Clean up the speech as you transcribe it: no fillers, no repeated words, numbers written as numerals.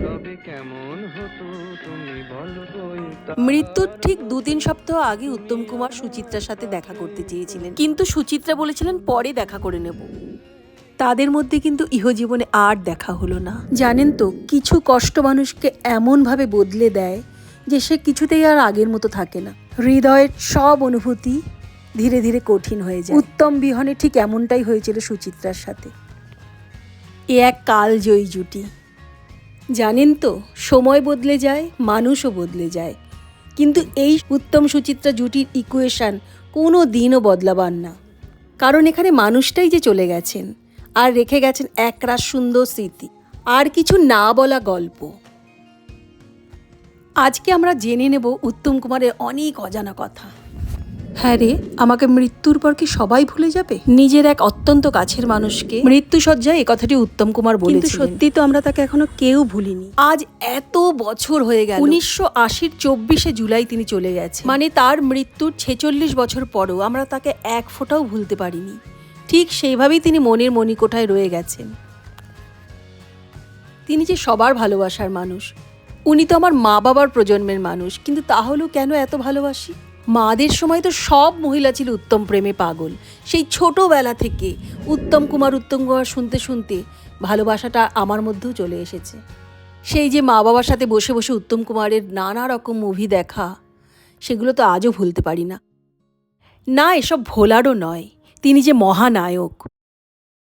তবে কেমন হতো তুমি বলো মৃত্যুর ঠিক 2-3 সপ্তাহ আগে উত্তম কুমার সুচিত্রার সাথে দেখা করতে চেয়েছিলেন, কিন্তু সুচিত্রা বলেছিলেন পরে দেখা করে নেব। তাদের মধ্যে কিন্তু ইহজীবনে আর দেখা হলো না। জানেন তো, কিছু কষ্ট মানুষকে এমনভাবে বদলে দেয় যে সে কিছুতেই আর আগের মতো থাকে না। হৃদয়ের সব অনুভূতি ধীরে ধীরে কঠিন হয়ে যায়। উত্তম বিহনে ঠিক এমনটাই হয়েছিল সুচিত্রার সাথে। এ এক কালজয়ী জুটি। জানেন তো, সময় বদলে যায়, মানুষও বদলে যায়, কিন্তু এই উত্তম সুচিত্রা জুটির ইকুয়েশন কোনো দিনও বদলাবার না। কারণ এখানে মানুষটাই যে চলে গেছেন আর রেখে গেছেন একরাশ সুন্দর স্মৃতি আর কিছু না বলা গল্প। আজকে আমরা জেনে নেব উত্তম কুমারের অনেক অজানা কথা। হ্যাঁ রে, আমাকে মৃত্যুর পর কি সবাই ভুলে যাবে? নিজের এক অত্যন্ত কাছের মানুষকে মৃত্যুসজ্জায় এই কথাটি উত্তম কুমার বলেছিলেন। সত্যি তো আমরা তাকে এখনো কেউ ভুলিনি। আজ এত বছর হয়ে গেল। 1980-র 24শে জুলাই তিনি চলে গেছেন। মানে তার মৃত্যুর 46 বছর পরও আমরা তাকে এক ফোঁটাও ভুলতে পারিনি। ঠিক সেইভাবেই তিনি মনের মণিকোঠায় রয়ে গেছেন। তিনি যে সবার ভালোবাসার মানুষ। উনি তো আমার মা বাবার প্রজন্মের মানুষ, কিন্তু তাহলেও কেন এত ভালোবাসি? মাদের সময় তো সব মহিলা ছিল উত্তম প্রেমে পাগল। সেই ছোটোবেলা থেকে উত্তম কুমার শুনতে শুনতে ভালোবাসাটা আমার মধ্যেও চলে এসেছে। সেই যে মা বাবার সাথে বসে বসে উত্তম কুমারের নানা রকম মুভি দেখা, সেগুলো তো আজও ভুলতে পারি না। না, এসব ভোলারও নয়, তিনি যে মহানায়ক।